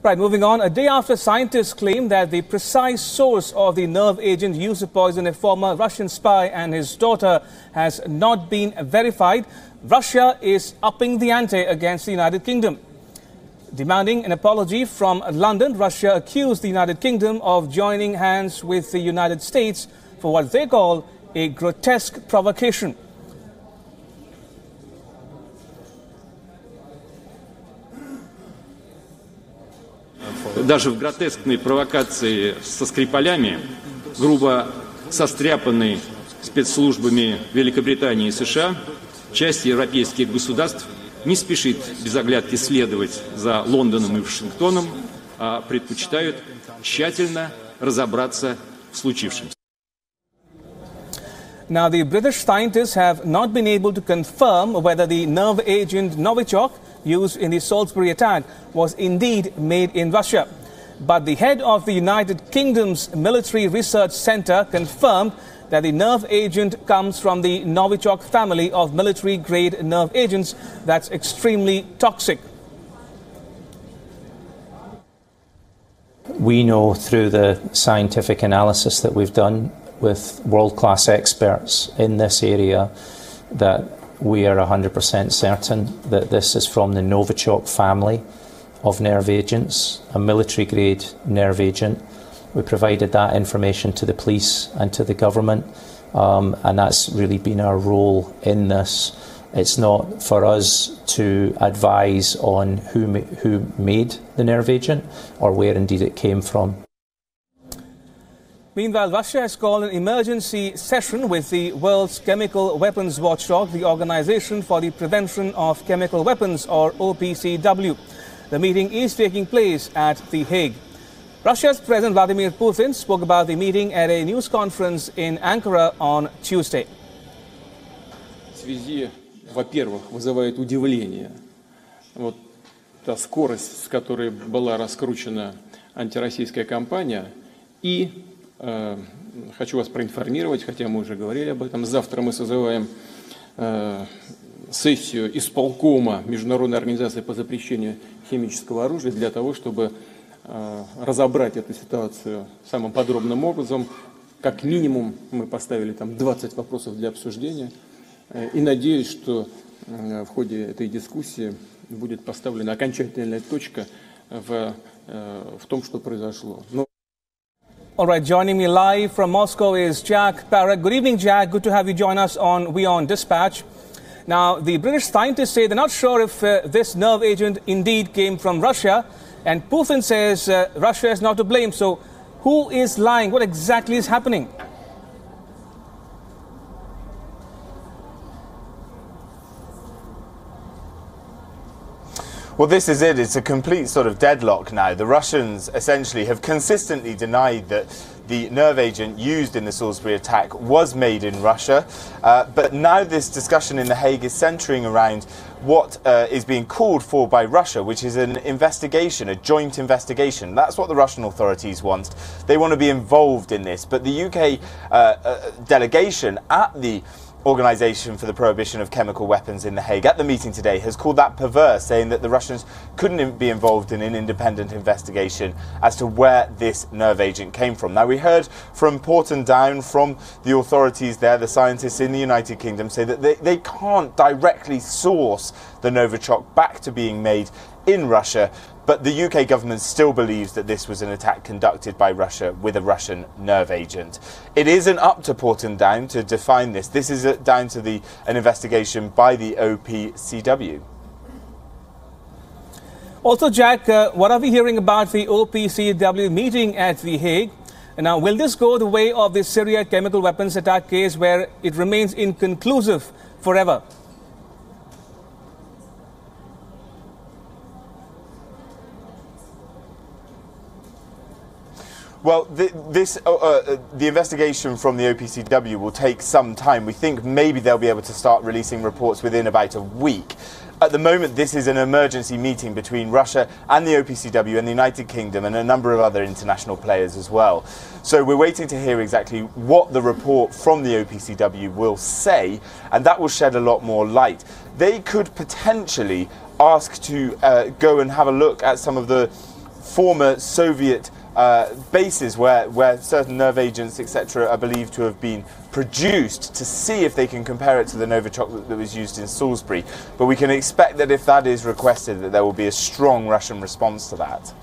Right, moving on. A day after scientists claim that the precise source of the nerve agent used to poison a former Russian spy and his daughter has not been verified, Russia is upping the ante against the United Kingdom. Demanding an apology from London, Russia accused the United Kingdom of joining hands with the United States for what they call a grotesque provocation. Даже в гротескной провокации со Скрипалями, грубо состряпанной спецслужбами Великобритании и США, часть европейских государств не спешит без оглядки следовать за Лондоном и Вашингтоном, а предпочитают тщательно разобраться в случившемся. Now, the British scientists have not been able to confirm whether the nerve agent Novichok used in the Salisbury attack was indeed made in Russia. But the head of the United Kingdom's Military Research Centre confirmed that the nerve agent comes from the Novichok family of military-grade nerve agents that's extremely toxic. We know through the scientific analysis that we've done with world-class experts in this area that we are 100% certain that this is from the Novichok family of nerve agents, a military-grade nerve agent. We provided that information to the police and to the government, and that's really been our role in this. It's not for us to advise on who made the nerve agent or where indeed it came from. Meanwhile, Russia has called an emergency session with the world's chemical weapons watchdog, the Organization for the Prevention of Chemical Weapons, or OPCW. The meeting is taking place at The Hague. Russia's President Vladimir Putin spoke about the meeting at a news conference in Ankara on Tuesday. В связи, во-первых, вызывает удивление вот та скорость, с которой была раскручена антироссийская кампания, и хочу вас проинформировать, хотя мы уже говорили об этом, завтра мы созываем сессию исполкома Международной организации по запрещению химического оружия для того, чтобы разобрать эту ситуацию самым подробным образом. Как минимум мы поставили там 20 вопросов для обсуждения и надеюсь, что в ходе этой дискуссии будет поставлена окончательная точка в том, что произошло. All right, joining me live from Moscow is Jack Parrott. Good evening, Jack. Good to have you join us on WION Dispatch. Now, the British scientists say they're not sure if this nerve agent indeed came from Russia, and Putin says Russia is not to blame. So, who is lying? What exactly is happening? Well, this is it. It's a complete sort of deadlock now. The Russians essentially have consistently denied that the nerve agent used in the Salisbury attack was made in Russia. But now this discussion in The Hague is centering around what is being called for by Russia, which is an investigation, a joint investigation. That's what the Russian authorities want. They want to be involved in this. But the UK delegation at the Organisation for the Prohibition of Chemical Weapons in The Hague at the meeting today has called that perverse, saying that the Russians couldn't be involved in an independent investigation as to where this nerve agent came from. Now, we heard from Porton Down, from the authorities there, the scientists in the United Kingdom, say that they can't directly source the Novichok back to being made in Russia, but the UK government still believes that this was an attack conducted by Russia with a Russian nerve agent. It isn't up to Porton Down to define this. This is down to an investigation by the OPCW. Also, Jack, what are we hearing about the OPCW meeting at The Hague? Now, will this go the way of the Syria chemical weapons attack case where it remains inconclusive forever? Well, the investigation from the OPCW will take some time. We think maybe they'll be able to start releasing reports within about a week. At the moment, this is an emergency meeting between Russia and the OPCW and the United Kingdom and a number of other international players as well. So we're waiting to hear exactly what the report from the OPCW will say, and that will shed a lot more light. They could potentially ask to go and have a look at some of the former Soviet bases where certain nerve agents, etc., are believed to have been produced, to see if they can compare it to the Novichok that was used in Salisbury. But we can expect that if that is requested, that there will be a strong Russian response to that.